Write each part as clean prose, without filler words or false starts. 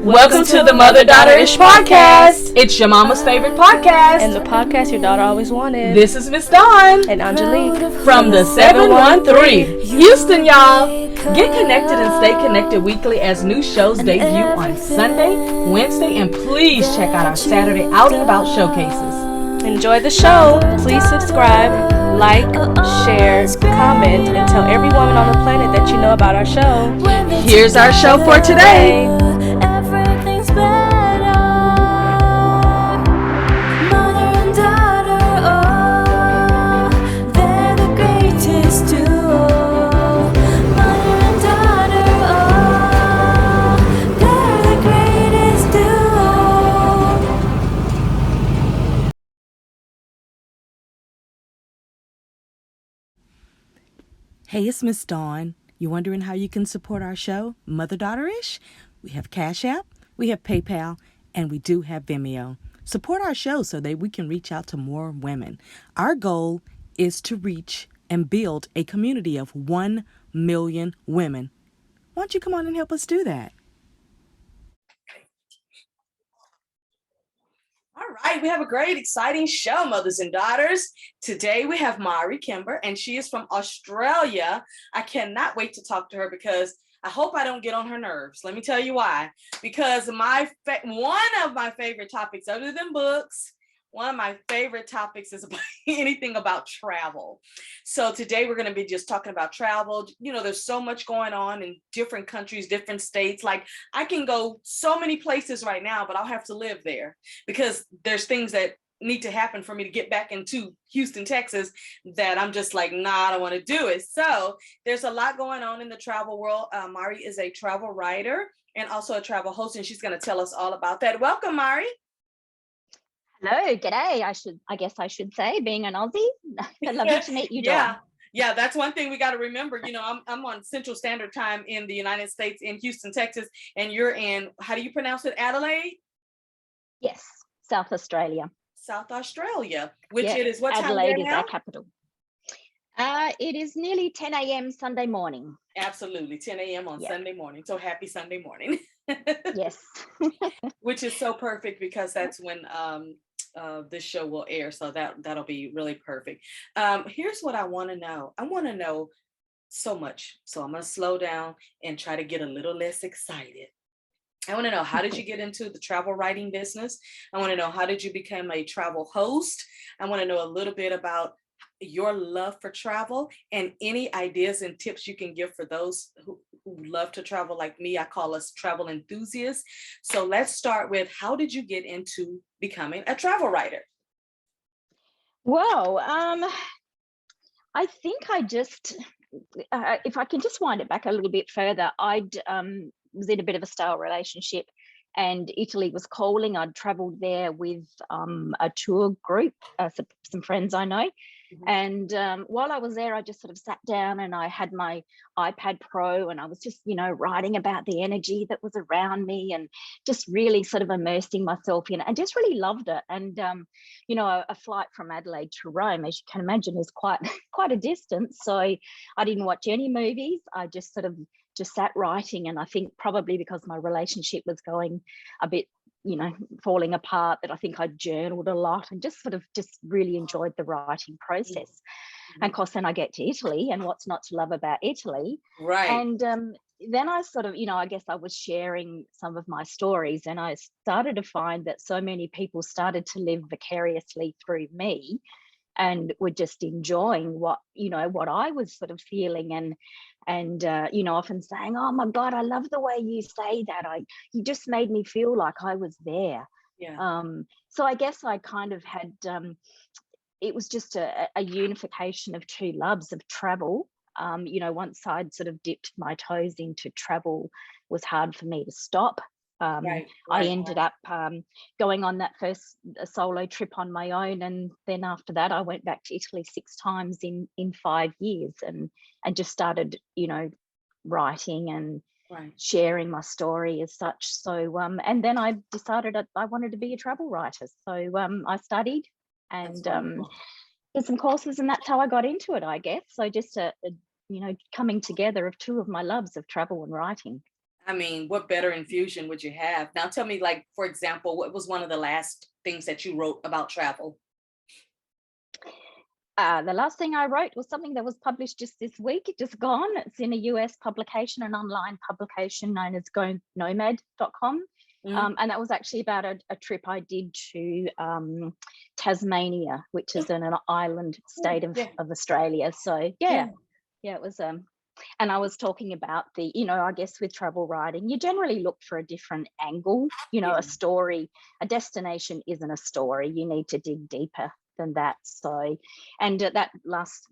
Welcome to the Mother-Daughter-ish podcast. It's your mama's favorite podcast. And the podcast your daughter always wanted. This is Miss Dawn. And Aungelique. From the 713. Houston, y'all. Get connected and stay connected weekly as new shows debut on Sunday, Wednesday, and please check out our Saturday Out and About showcases. Enjoy the show. Please subscribe, like, share, comment, and tell every woman on the planet that you know about our show. Here's our show for today. Hey, it's Miss Dawn. You wondering how you can support our show, Mother-Daughter-ish? We have Cash App, we have PayPal, and we do have Vimeo. Support our show so that we can reach out to more women. Our goal is to reach and build a community of 1 million women. Why don't you come on and help us do that? All right, we have a great, exciting show, mothers and daughters. Today we have Kimber, and she is from Australia. I cannot wait to talk to her because I hope I don't get on her nerves. Let me tell you why. Because one of my favorite topics, other than books, one of my favorite topics is about anything about travel. So today we're going to be just talking about travel. You know, there's so much going on in different countries, different states. Like I can go so many places right now, but I'll have to live there because there's things that need to happen for me to get back into Houston, Texas, that I'm just like, nah, I don't want to do it. So there's a lot going on in the travel world. Mari is a travel writer and also a travel host, and she's going to tell us all about that. Welcome, Mari. Hello, g'day. I guess I should say, being an Aussie. Lovely to meet you, Dawn. Yeah, that's one thing we got to remember. You know, I'm on Central Standard Time in the United States in Houston, Texas, and you're in, how do you pronounce it, Adelaide? Yes, South Australia. South Australia, which it is what Adelaide time is our capital. It is nearly 10 a.m. Sunday morning. Absolutely, 10 a.m. on Sunday morning. So happy Sunday morning. Yes. Which is so perfect because that's when this show will air. So that'll be really perfect. Here's what I want to know. I want to know so much. So I'm going to slow down and try to get a little less excited. I want to know, how did you get into the travel writing business? I want to know, how did you become a travel host? I want to know a little bit about your love for travel and any ideas and tips you can give for those who love to travel like me. I call us travel enthusiasts. So let's start with, how did you get into becoming a travel writer? Well, I think I just, if I can just wind it back a little bit further, I'd was in a bit of a stale relationship and Italy was calling. I'd traveled there with a tour group, some friends I know. Mm-hmm. And while I was there, I just sort of sat down and I had my iPad Pro and I was just, writing about the energy that was around me and just really sort of immersing myself in it and just really loved it. And, a flight from Adelaide to Rome, as you can imagine, is quite a distance. So I didn't watch any movies. I just sort of sat writing. And I think probably because my relationship was going a bit, falling apart, that I think I journaled a lot and just really enjoyed the writing process. Mm-hmm. And of course, then I get to Italy, and what's not to love about Italy? Right. And then I sort of, I guess I was sharing some of my stories, and I started to find that so many people started to live vicariously through me and were just enjoying what I was sort of feeling and often saying, oh my God, I love the way you say that. You just made me feel like I was there. Yeah. So I guess I kind of had, it was just a unification of two loves of travel. Once I'd sort of dipped my toes into travel, it was hard for me to stop. I ended up going on that first solo trip on my own, and then after that I went back to Italy 6 times in 5 years and just started writing and sharing my story as such. So and then I decided I wanted to be a travel writer, so I studied and did some courses, and that's how I got into it, I guess. So just a coming together of two of my loves of travel and writing. I mean, what better infusion would you have? Now tell me, like, for example, what was one of the last things that you wrote about travel? The last thing I wrote was something that was published just this week, just gone. It's in a US publication, an online publication known as GoNomad.com. Mhm. And that was actually about a trip I did to Tasmania, which is in an island state Yeah, of Australia. So yeah, yeah, it was and I was talking about the, I guess with travel writing, you generally look for a different angle, yeah. a story, a destination isn't a story. You need to dig deeper than that. So, and that last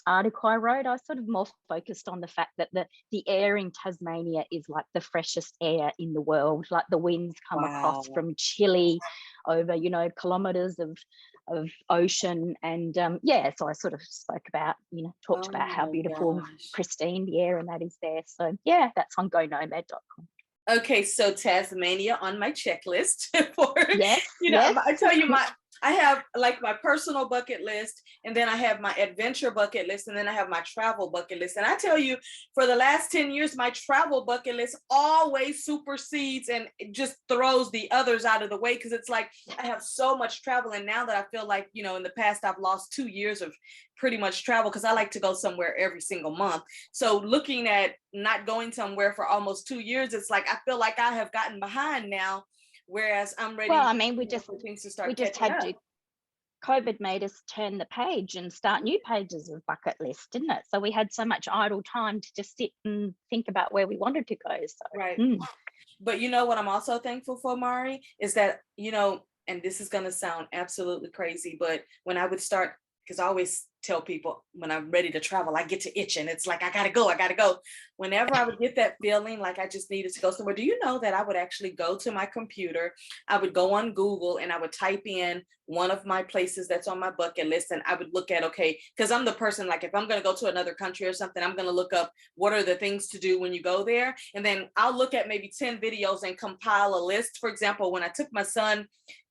article I wrote, I sort of more focused on the fact that the air in Tasmania is like the freshest air in the world. Like the winds come across Wow. from Chile over, kilometers of ocean. And so I sort of spoke about, talked Oh about how my beautiful, gosh. pristine the air and that is there. So yeah, that's on gonomad.com. Okay, so Tasmania on my checklist for, Yes, yes. I tell you, I have like my personal bucket list, and then I have my adventure bucket list, and then I have my travel bucket list. And I tell you, for the last 10 years, my travel bucket list always supersedes and it just throws the others out of the way, because it's like I have so much travel. And now that I feel like, in the past, I've lost 2 years of pretty much travel, because I like to go somewhere every single month. So looking at not going somewhere for almost 2 years, it's like I feel like I have gotten behind now, whereas I'm Well, ready, I mean, for things to we start just catching had up. to, COVID made us turn the page and start new pages of bucket list, didn't it? So we had so much idle time to just sit and think about where we wanted to go. So Right. But you know what I'm also thankful for, Mari, is that, and this is going to sound absolutely crazy, but when I would start, because I always tell people when I'm ready to travel, I get to itching. It's like, I got to go, I got to go. Whenever I would get that feeling like I just needed to go somewhere, do you know that I would actually go to my computer, I would go on Google and I would type in one of my places that's on my bucket list, and I would look at, okay, because I'm the person, like if I'm going to go to another country or something, I'm going to look up what are the things to do when you go there. And then I'll look at maybe 10 videos and compile a list. For example, when I took my son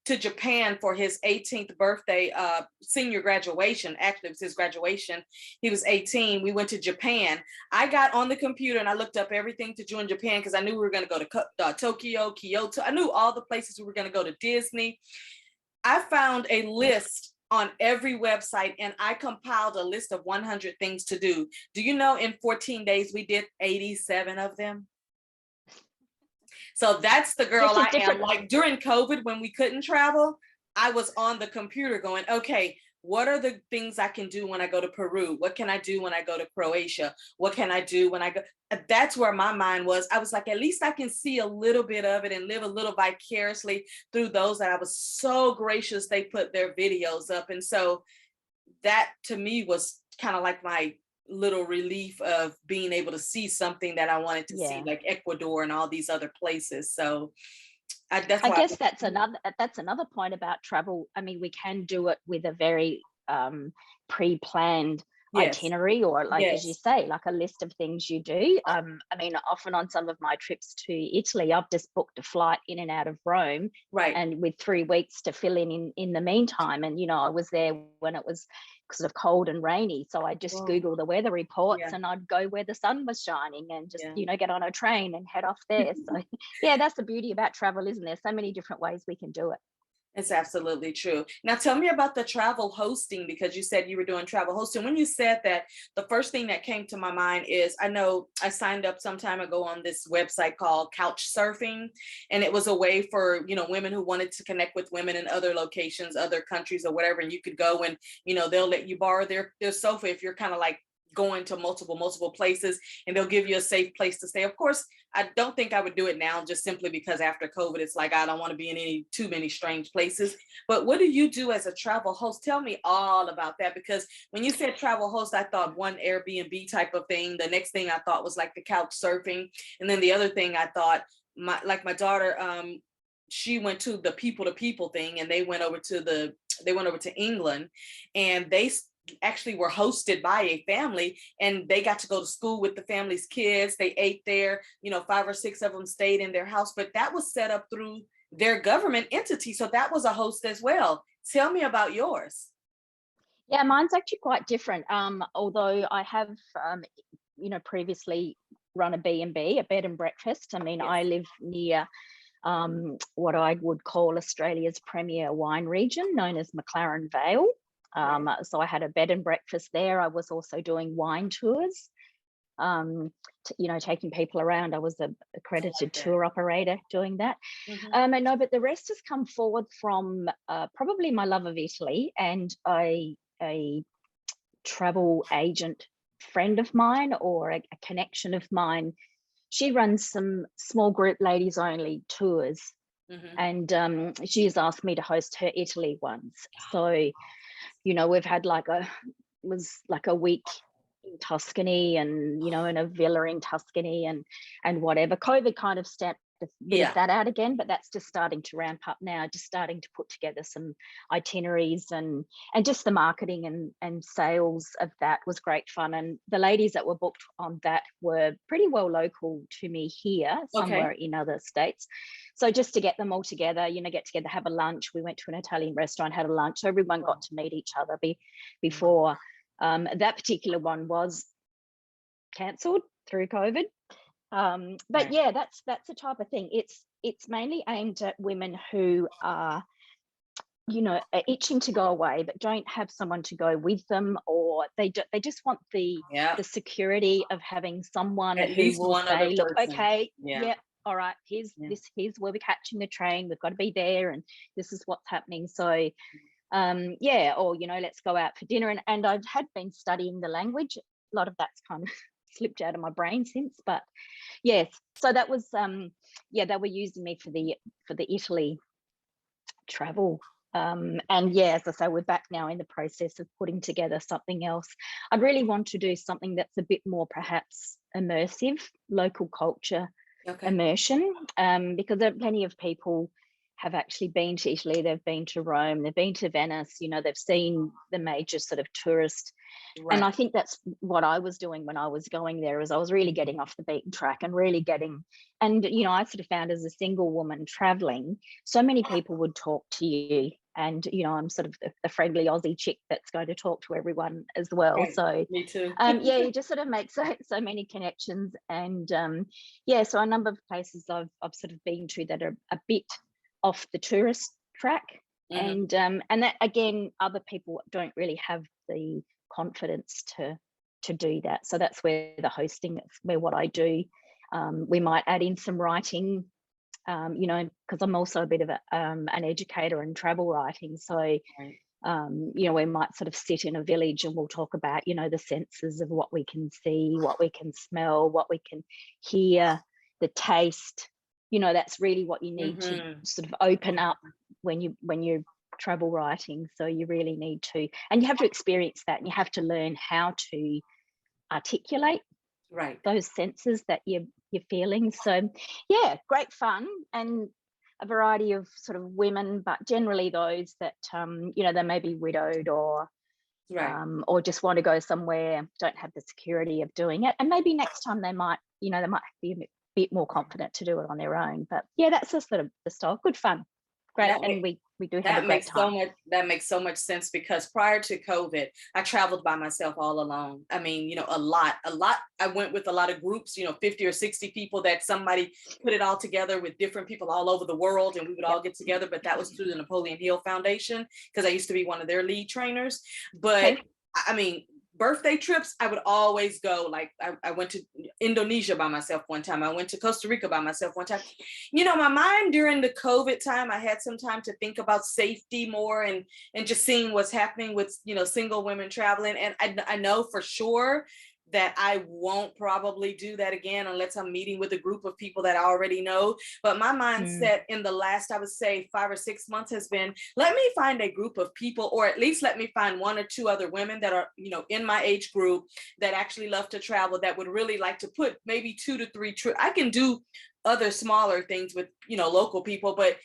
to Japan for his 18th birthday, senior graduation. Actually, it was his graduation. He was 18. We went to Japan. I got on the computer and I looked up everything to do in Japan, because I knew we were going to go to Tokyo, Kyoto. I knew all the places we were going to go, to Disney. I found a list on every website and I compiled a list of 100 things to do. Do you know in 14 days we did 87 of them? So that's the girl just a I am. different, Like during COVID, when we couldn't travel, I was on the computer going, okay, what are the things I can do when I go to Peru? What can I do when I go to Croatia? What can I do when I go? That's where my mind was. I was like, at least I can see a little bit of it and live a little vicariously through those that I was so gracious they put their videos up. And so that to me was kind of like my little relief of being able to see something that I wanted to see, yeah. like Ecuador and all these other places. So that's I why. guess that's another point about travel. I mean, we can do it with a very pre-planned Yes, itinerary, or like as you yes, say, like a list of things you do. I mean, often on some of my trips to Italy, I've just booked a flight in and out of Rome, right. and with 3 weeks to fill in the meantime. And I was there when it was sort of cold and rainy, so I just Oh, Google the weather reports yeah, and I'd go where the sun was shining and just yeah. get on a train and head off there. So yeah, that's the beauty about travel, isn't there? So many different ways we can do it. It's absolutely true. Now tell me about the travel hosting, because you said you were doing travel hosting. When you said that, the first thing that came to my mind is, I know I signed up some time ago on this website called Couch Surfing, and it was a way for, women who wanted to connect with women in other locations, other countries or whatever, and you could go and, they'll let you borrow their sofa if you're kind of like going to multiple places, and they'll give you a safe place to stay. Of course, I don't think I would do it now, just simply because after COVID, it's like I don't want to be in too many strange places. But what do you do as a travel host? Tell me all about that, because when you said travel host, I thought one Airbnb type of thing. The next thing I thought was like the couch surfing, and then the other thing I thought, my daughter, she went to the people to people thing, and they went over to England, and they actually were hosted by a family, and they got to go to school with the family's kids. They ate there, 5 or 6 of them stayed in their house, but that was set up through their government entity. So that was a host as well. Tell me about yours. Yeah, mine's actually quite different. Although I have, previously run a B&B, a bed and breakfast. I mean, Yes. I live near what I would call Australia's premier wine region, known as McLaren Vale. So I had a bed and breakfast there. I was also doing wine tours, taking people around. I was an accredited tour operator doing that. And no, but the rest has come forward from probably my love of Italy and a travel agent friend of mine, or a connection of mine. She runs some small group ladies only tours, and she has asked me to host her Italy ones. So, we've had like a week in Tuscany, and in a villa in Tuscany, and whatever. COVID kind of stamped a bit of that out again, but that's just starting to ramp up now, just starting to put together some itineraries, and just the marketing and sales of that was great fun. And the ladies that were booked on that were pretty well local to me here, somewhere in other states. So just to get them all together, get together, have a lunch. We went to an Italian restaurant, had a lunch, so everyone got to meet each other before. That particular one was cancelled through COVID. But yeah, that's the type of thing. It's mainly aimed at women who are, are itching to go away, but don't have someone to go with them, or they just want the security of having someone who will say, look, okay, all right, here's where we're catching the train. We've got to be there, and this is what's happening. So or let's go out for dinner. And I had been studying the language. A lot of that's kind of slipped out of my brain since, but yes. So that was they were using me for the Italy travel. And as I say, we're back now in the process of putting together something else. I really want to do something that's a bit more perhaps immersive, local culture immersion, because there are plenty of people have actually been to Italy, they've been to Rome, they've been to Venice, they've seen the major sort of tourist. And I think that's what I was doing when I was going there, is I was really getting off the beaten track and really getting, and I sort of found as a single woman traveling, so many people would talk to you, and I'm sort of the friendly Aussie chick that's going to talk to everyone as well. So me too. you just sort of make so many connections, and so a number of places I've sort of been to that are a bit off the tourist track, and that again, other people don't really have the confidence to do that. So that's where the hosting, that's where what I do. We might add in some writing, because I'm also a bit of an educator in travel writing. So we might sort of sit in a village and we'll talk about the senses of what we can see, what we can smell, what we can hear, the taste. That's really what you need to sort of open up when you're travel writing. So you really need to, and you have to experience that, and you have to learn how to articulate those senses that you're feeling. So yeah, great fun, and a variety of sort of women, but generally those that they may be widowed, or just want to go somewhere, don't have the security of doing it, and maybe next time they might be a bit more confident to do it on their own. But yeah, that's just sort of the style. Good fun, great, and we do have a great time. That makes so much sense, because prior to COVID, I traveled by myself all alone. I mean, a lot. I went with a lot of groups, 50 or 60 people that somebody put it all together with different people all over the world, and we would all get together. But that was through the Napoleon Hill Foundation, because I used to be one of their lead trainers. But I mean, birthday trips, I would always go. Like I went to Indonesia by myself one time. I went to Costa Rica by myself one time. My mind during the COVID time, I had some time to think about safety more, and just seeing what's happening with, single women traveling. And I know for sure that I won't probably do that again unless I'm meeting with a group of people that I already know. But my mindset in the last, I would say 5 or 6 months has been, let me find a group of people, or at least let me find 1 or 2 other women that are, in my age group that actually love to travel, that would really like to put maybe 2 to 3 trips. I can do other smaller things with, local people, but,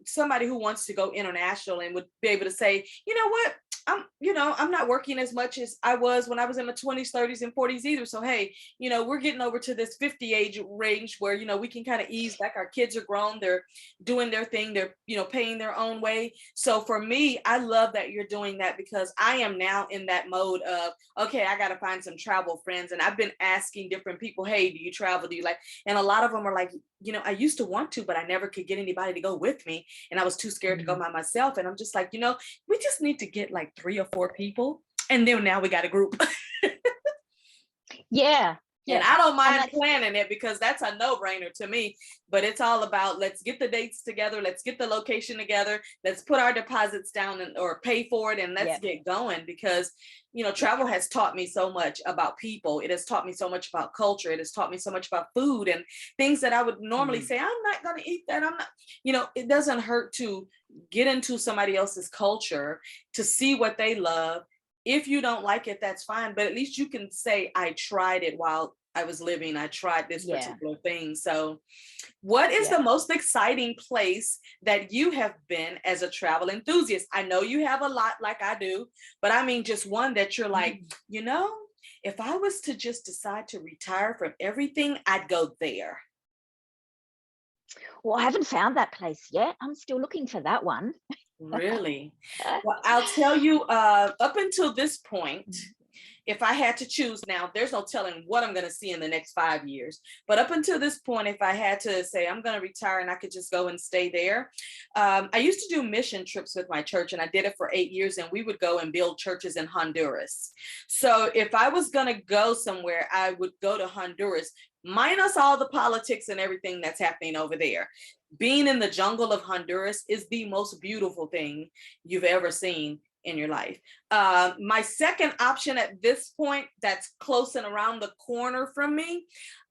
somebody who wants to go international and would be able to say, you know what, I'm not working as much as I was when I was in my 20s, 30s, and 40s either. So, hey, we're getting over to this 50 age range where, we can kind of ease back. Our kids are grown. They're doing their thing. They're, paying their own way. So for me, I love that you're doing that because I am now in that mode of, okay, I got to find some travel friends. And I've been asking different people, hey, do you travel? Do you like, and a lot of them are like, I used to want to, but I never could get anybody to go with me. And I was too scared to go by myself. And I'm just like, we just need to get like 3 or 4 people. And then now we got a group. Yeah. And I don't mind planning it because that's a no-brainer to me. But it's all about, let's get the dates together. Let's get the location together. Let's put our deposits down or pay for it. And let's get going because, travel has taught me so much about people. It has taught me so much about culture. It has taught me so much about food and things that I would normally say, I'm not going to eat that. I'm not, it doesn't hurt to get into somebody else's culture to see what they love. If you don't like it, that's fine. But at least you can say, I tried it while I was living. I tried this particular thing. So what is the most exciting place that you have been as a travel enthusiast? I know you have a lot like I do, but I mean, just one that you're like, if I was to just decide to retire from everything, I'd go there. Well, I haven't found that place yet. I'm still looking for that one. Really? Well, I'll tell you, up until this point, if I had to choose now, there's no telling what I'm going to see in the next 5 years. But up until this point, if I had to say I'm going to retire and I could just go and stay there, I used to do mission trips with my church and I did it for 8 years and we would go and build churches in Honduras. So if I was going to go somewhere, I would go to Honduras, minus all the politics and everything that's happening over there. Being in the jungle of Honduras is the most beautiful thing you've ever seen in your life. My second option at this point that's close and around the corner from me,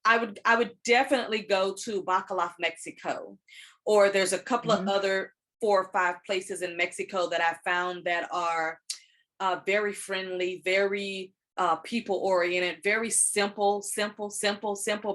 I would definitely go to Bacalaf, Mexico. Or there's a couple of other 4 or 5 places in Mexico that I found that are very friendly, very people oriented, very simple,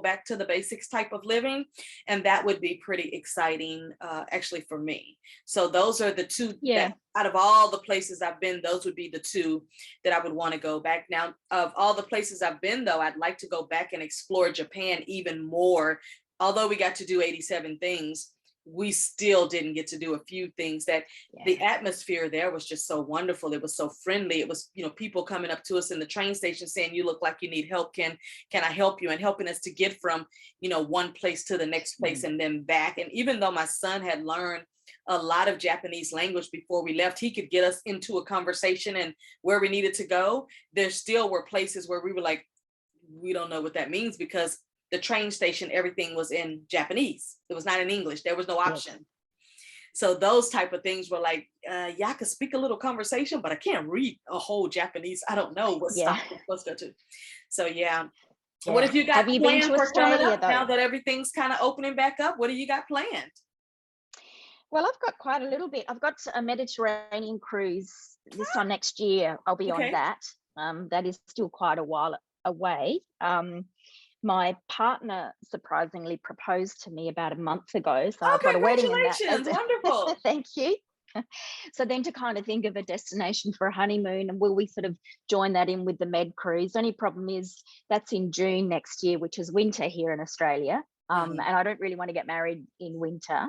back to the basics type of living. And that would be pretty exciting actually for me. So those are the 2 that out of all the places I've been, those would be the 2 that I would want to go back. Now, of all the places I've been though, I'd like to go back and explore Japan even more. Although we got to do 87 things, we still didn't get to do a few things that the atmosphere there was just so wonderful. It was so friendly. It was, people coming up to us in the train station saying, you look like you need help. Can I help you? And helping us to get from, one place to the next place and then back. And even though my son had learned a lot of Japanese language before we left, he could get us into a conversation and where we needed to go. There still were places where we were like, we don't know what that means because the train station, everything was in Japanese. It was not in English. There was no option. So those type of things were like, I could speak a little conversation, but I can't read a whole Japanese. I don't know what stop I'm supposed to go to. So what have you got planned for coming up now that everything's kind of opening back up? What do you got planned? Well, I've got quite a little bit. I've got a Mediterranean cruise this time next year. I'll be on that. That is still quite a while away. My partner surprisingly proposed to me about a month ago. So I've got a wedding in that. Wonderful. Thank you. So then to kind of think of a destination for a honeymoon, and will we sort of join that in with the Med cruise? Only problem is that's in June next year, which is winter here in Australia. And I don't really want to get married in winter.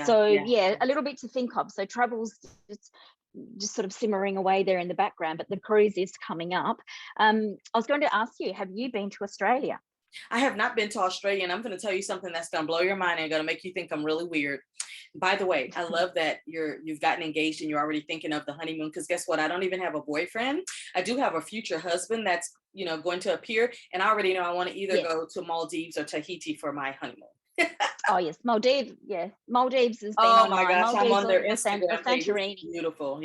So a little bit to think of. So travel's just sort of simmering away there in the background, but the cruise is coming up. I was going to ask you, have you been to Australia? I have not been to Australia, and I'm going to tell you something that's going to blow your mind and going to make you think I'm really weird. By the way, I love that you've gotten engaged and you're already thinking of the honeymoon, because guess what? I don't even have a boyfriend. I do have a future husband that's, going to appear, and I already know I want to either go to Maldives or Tahiti for my honeymoon. Oh yes, Maldives. Yeah, Maldives has been. Oh my gosh, Maldives, I'm on their Instagram. Santorini. Beautiful,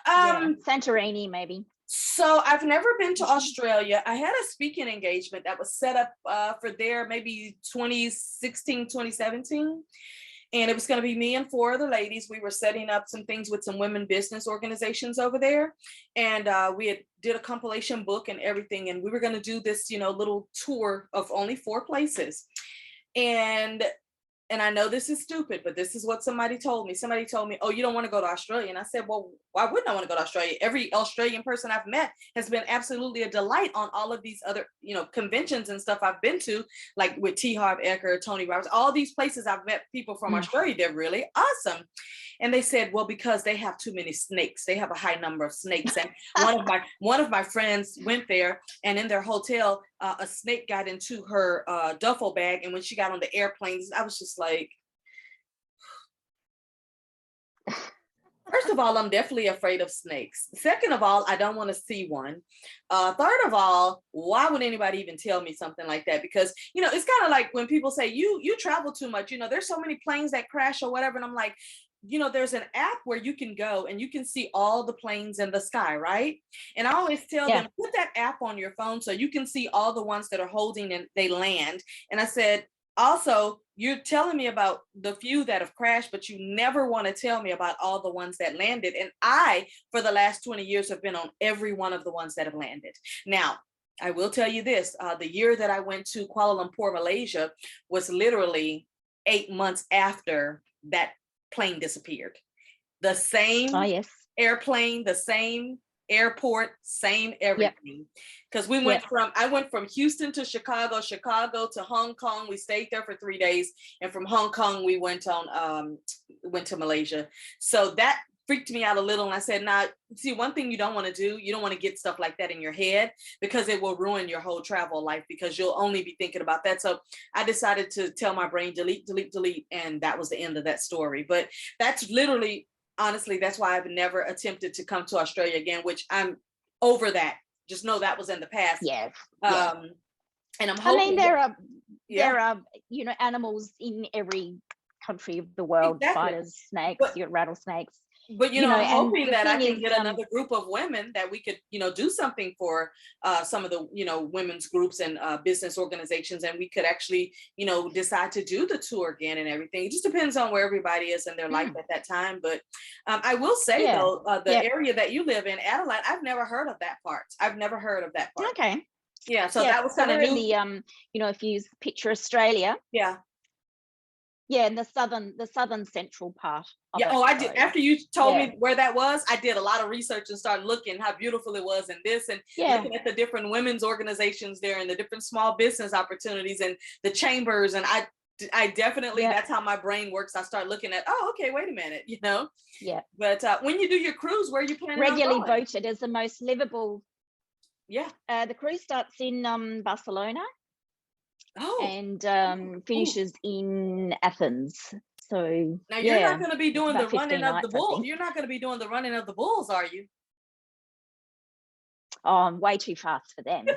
Santorini maybe. So I've never been to Australia. I had a speaking engagement that was set up for there maybe 2016, 2017. And it was going to be me and 4 other ladies. We were setting up some things with some women business organizations over there. And we did a compilation book and everything. And we were going to do this, little tour of only 4 places. And and I know this is stupid, but this is what somebody told me. Somebody told me, oh, you don't want to go to Australia. And I said, well, why wouldn't I want to go to Australia? Every Australian person I've met has been absolutely a delight on all of these other, conventions and stuff I've been to, like with T. Harv Eker, Tony Roberts, all these places I've met people from Australia. They're really awesome. And they said, well, because they have too many snakes. They have a high number of snakes. And one of my friends went there, and in their hotel, a snake got into her duffel bag. And when she got on the airplanes, I was just like, first of all, I'm definitely afraid of snakes. Second of all, I don't want to see one. Third of all, why would anybody even tell me something like that? Because, it's kind of like when people say you travel too much, there's so many planes that crash or whatever. And I'm like, there's an app where you can go and you can see all the planes in the sky, right? And I always tell them, put that app on your phone so you can see all the ones that are holding and they land. And I said, also, you're telling me about the few that have crashed, but you never want to tell me about all the ones that landed. And I, for the last 20 years, have been on every one of the ones that have landed. Now, I will tell you this, the year that I went to Kuala Lumpur, Malaysia, was literally 8 months after that plane disappeared. The same airplane, the same airport, same everything. Because we went I went from Houston to Chicago to Hong Kong. We stayed there for 3 days, and from Hong Kong we went to Malaysia. So that freaked me out a little, and I said, nah, see, one thing you don't want to do, you don't want to get stuff like that in your head, because it will ruin your whole travel life, because you'll only be thinking about that. So I decided to tell my brain, delete, and that was the end of that story. But that's literally, honestly, that's why I've never attempted to come to Australia again, which I'm over that. Just know that was in the past. And I'm hoping there are animals in every country of the world, spiders, snakes, rattlesnakes. But I'm hoping that I can get another group of women that we could do something for some of the women's groups and business organizations, and we could actually decide to do the tour again and everything. It just depends on where everybody is in their life at that time. But I will say though, the area that you live in, Adelaide, I've never heard of that part. Okay. Yeah, so that was kind of new. The if you picture Australia. In the southern central part of it. I did. After you told me where that was, I did a lot of research and started looking how beautiful it was, and looking at the different women's organizations there and the different small business opportunities and the chambers. And I definitely, that's how my brain works. I start looking at, okay, wait a minute, But when you do your cruise, where are you planning regularly on going? Voted as the most livable. The cruise starts in Barcelona. And finishes in Athens. So now you're not going to be doing the running of the bulls. You're not going to be doing the running of the bulls, are you? Oh, I'm way too fast for them.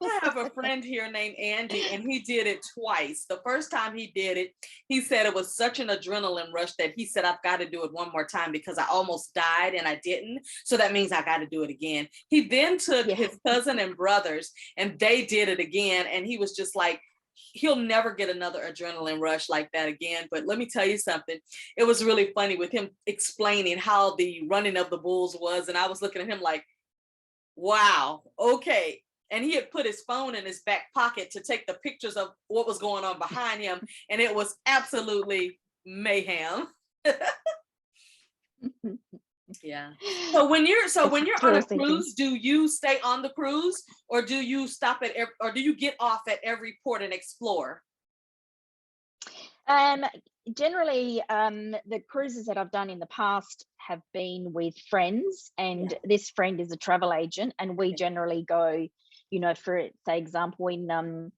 I have a friend here named Andy, and he did it twice. The first time he did it, he said it was such an adrenaline rush that he said, I've got to do it one more time because I almost died and I didn't. So that means I got to do it again. He then took his cousin and brothers, and they did it again. And he was just like, he'll never get another adrenaline rush like that again. But let me tell you something. It was really funny with him explaining how the running of the bulls was. And I was looking at him like, wow, okay. And he had put his phone in his back pocket to take the pictures of what was going on behind him. And it was absolutely mayhem. So when you're on a cruise, do you stay on the cruise, or do you stop or do you get off at every port and explore? Generally, the cruises that I've done in the past have been with friends, and this friend is a travel agent, and we generally go, for say example, in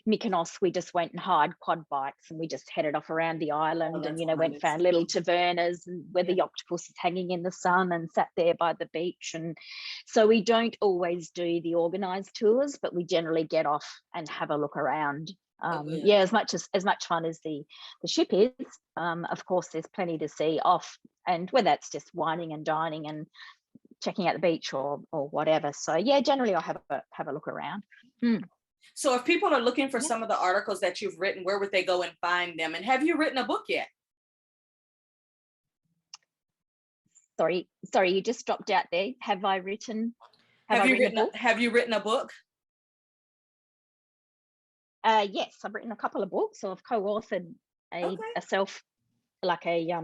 Mykonos, we just went and hired quad bikes and we just headed off around the island, and went and found little tavernas and where the octopus is hanging in the sun and sat there by the beach. And so we don't always do the organized tours, but we generally get off and have a look around. As much fun as the ship is, of course there's plenty to see off, and whether that's just wining and dining and checking out the beach or whatever. So generally I'll have a look around. So if people are looking for some of the articles that you've written, where would they go and find them? And have you written a book yet? Sorry, you just dropped out there. Have you written a book? Yes, I've written a couple of books. So I've co-authored a Okay. self like a Yeah.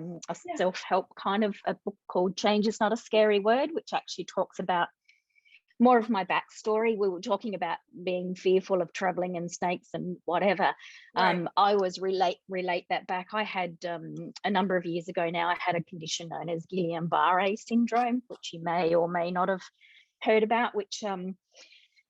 self-help kind of a book called Change Is Not a Scary Word, which actually talks about more of my backstory. We were talking about being fearful of traveling and snakes and whatever. Right. I always relate that back. I had a number of years ago now, I had a condition known as Guillain-Barré syndrome, which you may or may not have heard about, which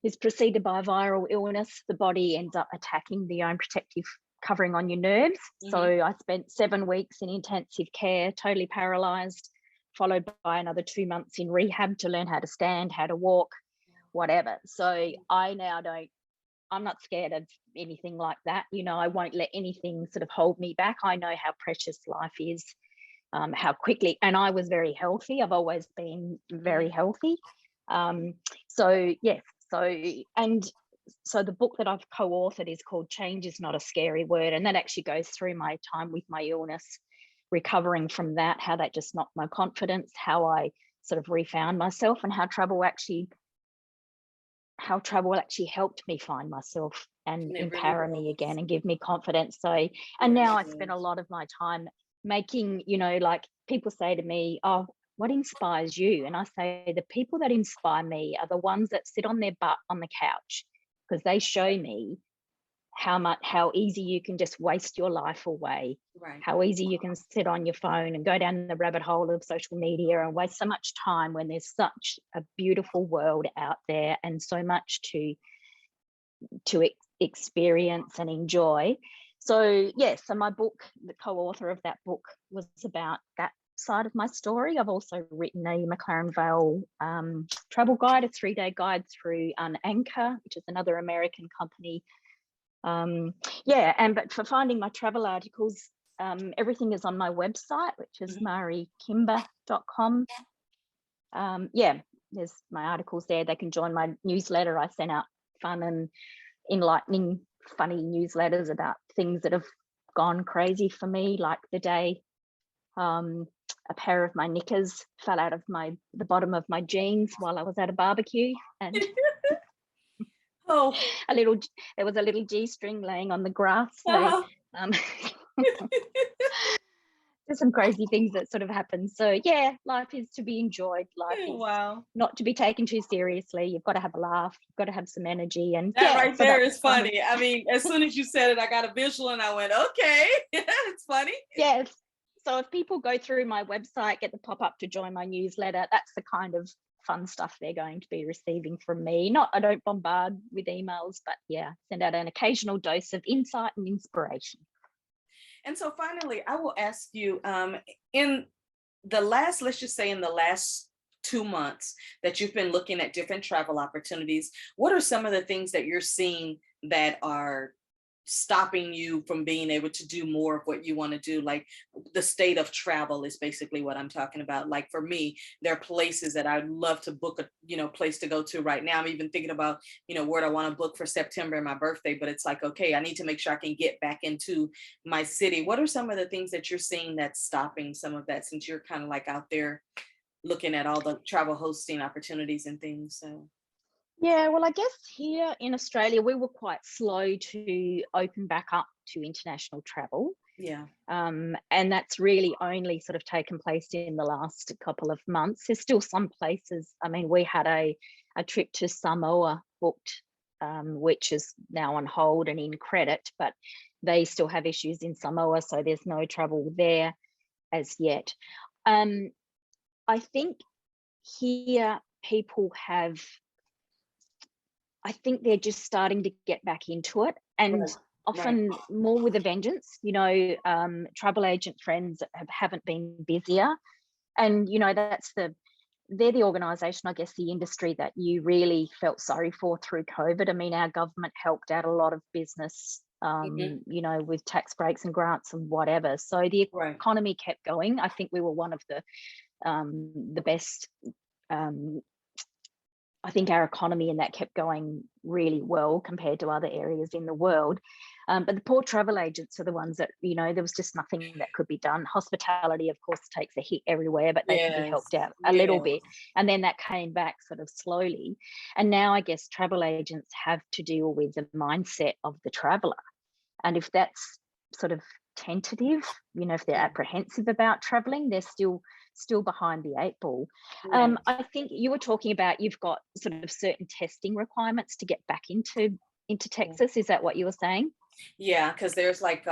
is preceded by a viral illness. The body ends up attacking the own protective covering on your nerves. So I spent 7 weeks in intensive care, totally paralyzed, followed by another 2 months in rehab to learn how to stand, how to walk, whatever. So I now I'm not scared of anything like that. You know, I won't let anything sort of hold me back. I know how precious life is, how quickly, and I was very healthy. I've always been very healthy. So yes, so the book that I've co-authored is called Change Is Not a Scary Word, and that actually goes through my time with my illness, recovering from that, how that just knocked my confidence, how I sort of refound myself, and how travel actually helped me find myself and empower me again and give me confidence. So, and now I spend a lot of my time making, you know, like people say to me, oh, what inspires you? And I say the people that inspire me are the ones that sit on their butt on the couch, because they show me how easy you can just waste your life away, how easy you can sit on your phone and go down the rabbit hole of social media and waste so much time when there's such a beautiful world out there and so much to experience and enjoy. So yes, so my book, the co-author of that book, was about that side of my story. I've also written a McLaren Vale travel guide, a 3-day guide through Anchor, which is another American company. But for finding my travel articles, everything is on my website, which is marykimber.com. There's my articles there. They can join my newsletter. I send out fun and enlightening, funny newsletters about things that have gone crazy for me, like the day a pair of my knickers fell out of the bottom of my jeans while I was at a barbecue, and there was a little G-string laying on the grass. So there's some crazy things that sort of happen. So yeah, life is to be enjoyed. Life is not to be taken too seriously. You've got to have a laugh. You've got to have some energy. And that right there is funny. I mean, as soon as you said it, I got a visual and I went, okay, it's funny. Yes. So if people go through my website, get the pop-up to join my newsletter, that's the kind of fun stuff they're going to be receiving from me. I don't bombard with emails, but yeah, send out an occasional dose of insight and inspiration. And so finally, I will ask you, in the last 2 months that you've been looking at different travel opportunities, what are some of the things that you're seeing that are stopping you from being able to do more of what you want to do? Like the state of travel is basically what I'm talking about. Like for me, there are places that I'd love to book a place to go to right now. I'm even thinking about, where I want to book for September and my birthday, but it's like, okay, I need to make sure I can get back into my city. What are some of the things that you're seeing that's stopping some of that, since you're kind of like out there looking at all the travel hosting opportunities and things? So yeah, well, I guess here in Australia, we were quite slow to open back up to international travel. Yeah. And that's really only sort of taken place in the last couple of months. There's still some places. I mean, we had a trip to Samoa booked, which is now on hold and in credit, but they still have issues in Samoa, so there's no travel there as yet. I think here people have, I think they're just starting to get back into it, and often more with a vengeance. Travel agent friends haven't been busier, and they're the organisation, I guess, the industry that you really felt sorry for through COVID. I mean, our government helped out a lot of business, with tax breaks and grants and whatever. So the economy kept going. I think we were one of the best. I think our economy and that kept going really well compared to other areas in the world. But the poor travel agents are the ones that, there was just nothing that could be done. Hospitality, of course, takes a hit everywhere, but they can be helped out a little bit. And then that came back sort of slowly. And now I guess travel agents have to deal with the mindset of the traveller. And if that's sort of tentative, if they're apprehensive about traveling, they're still behind the 8 ball. Yeah. I think you were talking about you've got sort of certain testing requirements to get back into Texas. Is that what you were saying? Yeah, because there's like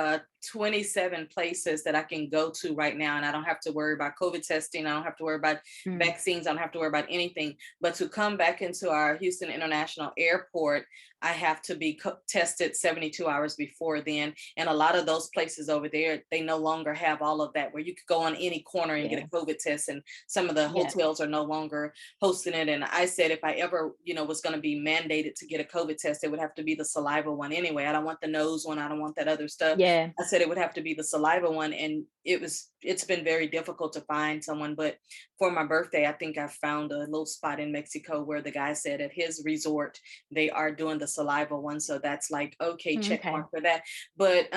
27 places that I can go to right now, and I don't have to worry about COVID testing. I don't have to worry about vaccines. I don't have to worry about anything. But to come back into our Houston International Airport, I have to be tested 72 hours before then. And a lot of those places over there, they no longer have all of that, where you could go on any corner and get a COVID test. And some of the hotels are no longer hosting it. And I said, if I ever, was going to be mandated to get a COVID test, it would have to be the saliva one anyway. I don't want the nose one. I don't want that other stuff. Yeah. I said it would have to be the saliva one. And it's been very difficult to find someone. But for my birthday, I think I found a little spot in Mexico where the guy said at his resort, they are doing the saliva one. So that's like, okay, check mark for that. But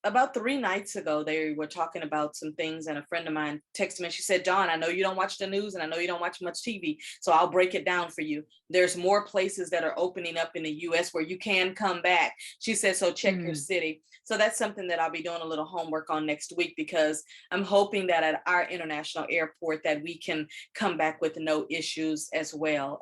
about 3 nights ago, they were talking about some things, and a friend of mine texted me and she said, Dawn, I know you don't watch the news and I know you don't watch much TV, so I'll break it down for you. There's more places that are opening up in the US where you can come back. She said, so check your city. So that's something that I'll be doing a little homework on next week, because I'm hoping that at our international airport that we can come back with no issues as well.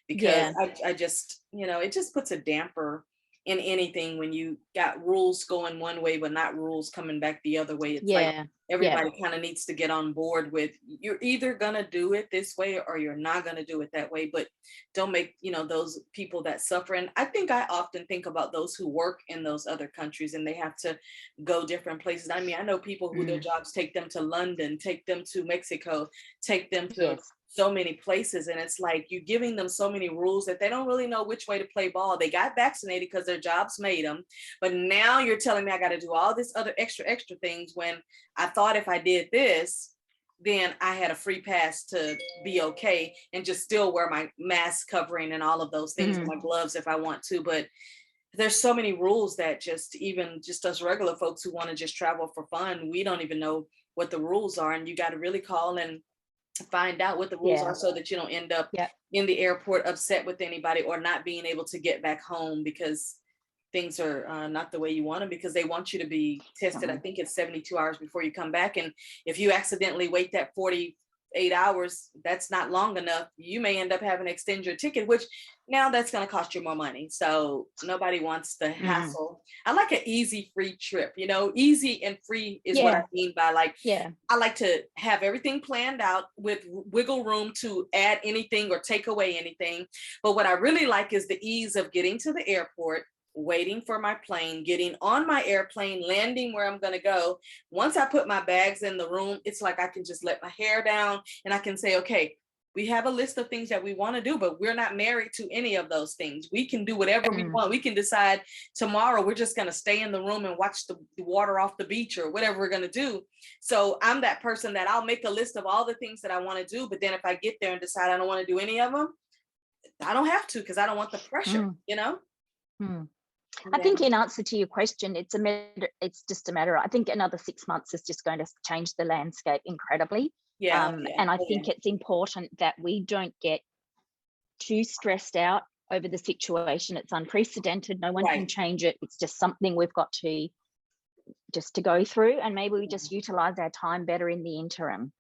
Because I just, it just puts a damper in anything when you got rules going one way, but not rules coming back the other way. It's like everybody kind of needs to get on board with, you're either gonna do it this way or you're not gonna do it that way, but don't make, those people that suffer. And I think I often think about those who work in those other countries and they have to go different places. I mean, I know people who their jobs take them to London, take them to Mexico, take them to so many places, and it's like you're giving them so many rules that they don't really know which way to play ball. They got vaccinated because their jobs made them, but now you're telling me I got to do all this other extra things, when I thought if I did this, then I had a free pass to be okay and just still wear my mask covering and all of those things, and my gloves if I want to. But there's so many rules that just us regular folks who want to just travel for fun, we don't even know what the rules are, and you got to really call and find out what the rules are, so that you don't end up in the airport upset with anybody or not being able to get back home because things are not the way you want them, because they want you to be tested. I think it's 72 hours before you come back. And if you accidentally wait that 48 hours, that's not long enough. You may end up having to extend your ticket, which now that's going to cost you more money. So nobody wants the hassle. I like an easy, free trip, easy and free is what I mean by I like to have everything planned out with wiggle room to add anything or take away anything. But what I really like is the ease of getting to the airport, waiting for my plane, getting on my airplane, landing where I'm going to go. Once I put my bags in the room, it's like I can just let my hair down and I can say, okay, we have a list of things that we want to do, but we're not married to any of those things. We can do whatever we want. We can decide tomorrow we're just going to stay in the room and watch the water off the beach or whatever we're going to do. So I'm that person that I'll make a list of all the things that I want to do. But then if I get there and decide I don't want to do any of them, I don't have to, because I don't want the pressure, I think in answer to your question, it's just a matter. I think another 6 months is just going to change the landscape incredibly. And I think it's important that we don't get too stressed out over the situation. It's unprecedented. No one can change it. It's just something we've got to go through, and maybe we just utilize our time better in the interim.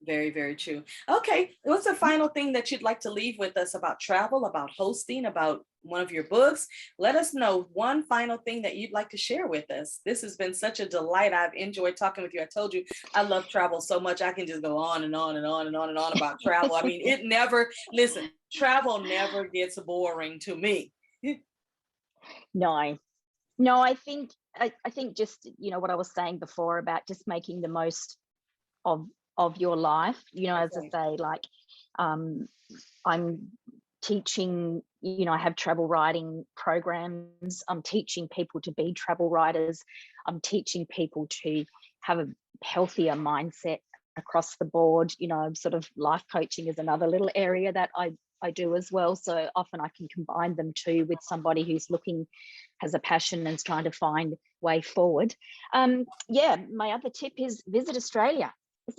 Very, very true. Okay, what's the final thing that you'd like to leave with us about travel, about hosting, about one of your books? Let us know one final thing that you'd like to share with us. This has been such a delight. I've enjoyed talking with you. I told you I love travel so much. I can just go on and on and on and on and on about travel. I mean, travel never gets boring to me. No, I think just, what I was saying before about just making the most of your life, as I say, like I'm teaching, I have travel writing programs. I'm teaching people to be travel writers. I'm teaching people to have a healthier mindset across the board. Sort of life coaching is another little area that I do as well. So often I can combine them too with somebody who's has a passion and is trying to find way forward. My other tip is visit Australia.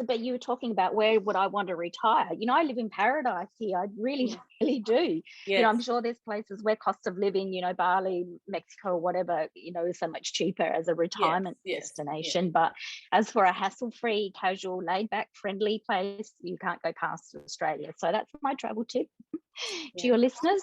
but you were talking about where would I want to retire? I live in paradise here. I really, really do. Yes. I'm sure there's places where cost of living, Bali, Mexico, or whatever, is so much cheaper as a retirement destination. But as for a hassle-free, casual, laid-back, friendly place, you can't go past Australia. So that's my travel tip to your listeners.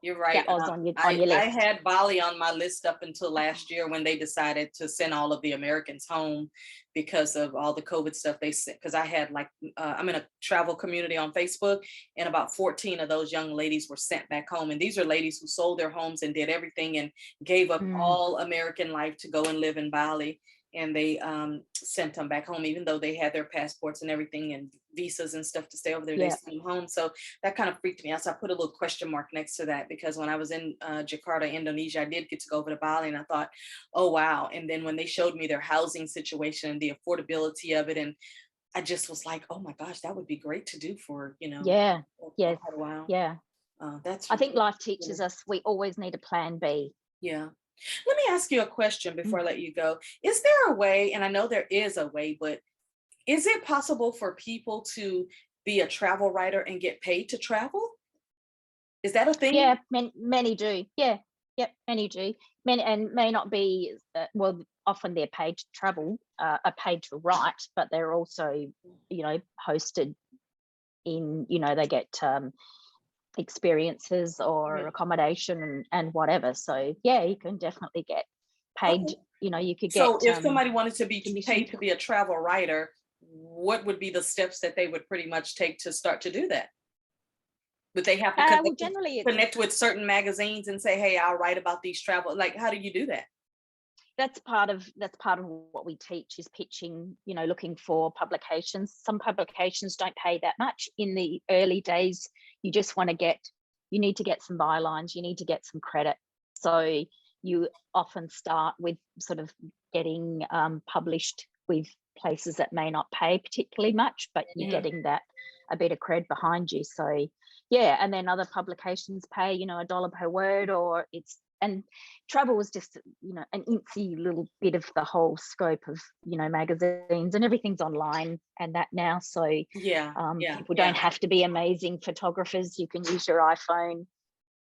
You're right. On your list. I had Bali on my list up until last year when they decided to send all of the Americans home because of all the COVID stuff they sent. Because I had I'm in a travel community on Facebook, and about 14 of those young ladies were sent back home. And these are ladies who sold their homes and did everything and gave up all American life to go and live in Bali. And they sent them back home, even though they had their passports and everything and visas and stuff to stay over there. They sent them home. So that kind of freaked me out. So I put a little question mark next to that, because when I was in Jakarta, Indonesia, I did get to go over to Bali, and I thought, oh, wow. And then when they showed me their housing situation and the affordability of it, and I just was like, oh my gosh, that would be great to do for, quite a while. Yeah. I think life teaches us we always need a plan B. Yeah. Let me ask you a question before I let you go. Is there a way, and I know there is a way, but is it possible for people to be a travel writer and get paid to travel? Is that a thing? Yeah, many do. Yeah, yep, many do. Many, and may not be, often they're paid to travel, are paid to write, but they're also, hosted in, they get experiences or accommodation and whatever. So yeah, you can definitely get paid. You could get. So if somebody wanted to be paid to be a travel writer, what would be the steps that they would pretty much take to start to do that? Would they have to connect with certain magazines and say, hey, I'll write about these travel? Like, how do you do that? That's part of what we teach, is pitching, looking for publications. Some publications don't pay that much in the early days. You just you need to get some bylines, you need to get some credit. So you often start with sort of getting published with places that may not pay particularly much, but you're getting that a bit of cred behind you. So yeah, and then other publications pay, $1 per word, and travel was just, an incy little bit of the whole scope of, magazines, and everything's online and that now. So people don't have to be amazing photographers. You can use your iPhone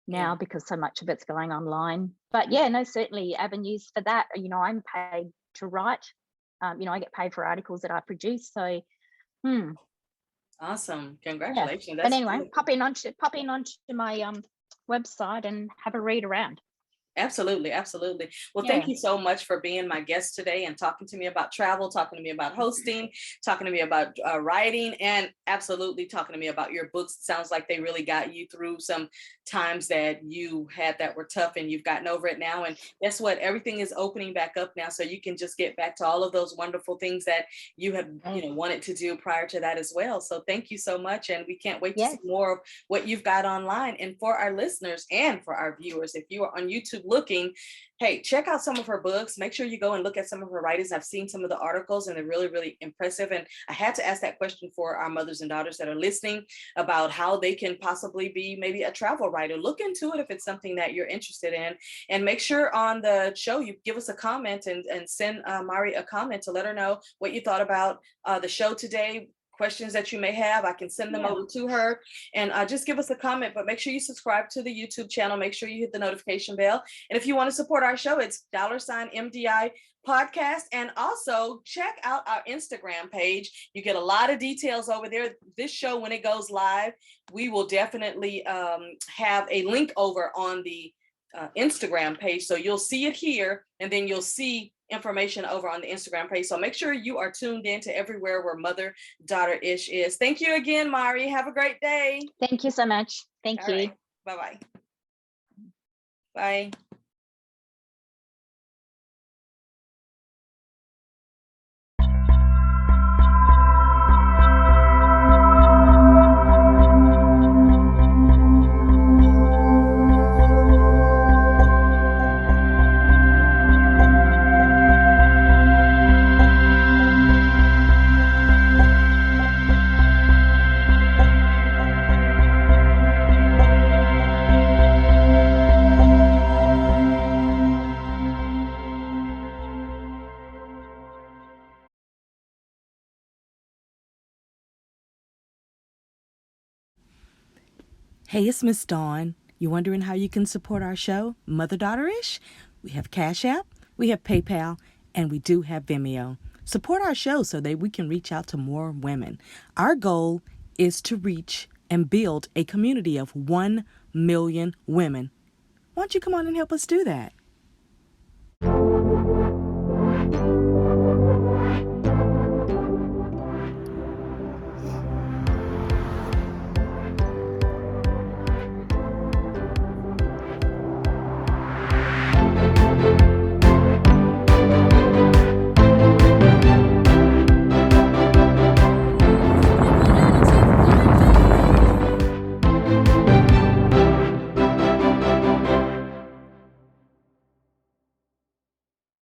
now because so much of it's going online. But yeah, no, certainly avenues for that. I'm paid to write. I get paid for articles that I produce. So, awesome! Congratulations. Yeah. But anyway, pop in onto my website and have a read around. Absolutely. Well, thank you so much for being my guest today and talking to me about travel, talking to me about hosting, talking to me about writing, and absolutely talking to me about your books. It sounds like they really got you through some times that you had that were tough, and you've gotten over it now. And guess what? Everything is opening back up now, so you can just get back to all of those wonderful things that you have wanted to do prior to that as well. So thank you so much, and we can't wait to see more of what you've got online. And for our listeners and for our viewers, if you are on YouTube looking, hey, check out some of her books. Make sure you go and look at some of her writings. I've seen some of the articles, and they're really, really impressive. And I had to ask that question for our mothers and daughters that are listening about how they can possibly be maybe a travel writer. Look into it if it's something that you're interested in. And make sure on the show you give us a comment and send Mari a comment to let her know what you thought about the show today. Questions that you may have, I can send them over to her, and just give us a comment. But make sure you subscribe to the YouTube channel. Make sure you hit the notification bell. And if you want to support our show, it's $MDI podcast. And also check out our Instagram page. You get a lot of details over there. This show, when it goes live, we will definitely have a link over on the Instagram page. So you'll see it here, and then you'll see information over on the Instagram page. So make sure you are tuned in to everywhere where Mother Daughter Ish is. Thank you again, Mari. Have a great day. Thank you so much. Thank you. Right. Bye-bye. Bye. Hey, it's Miss Dawn. You wondering how you can support our show, Mother-Daughter-ish? We have Cash App, we have PayPal, and we do have Vimeo. Support our show so that we can reach out to more women. Our goal is to reach and build a community of 1 million women. Why don't you come on and help us do that?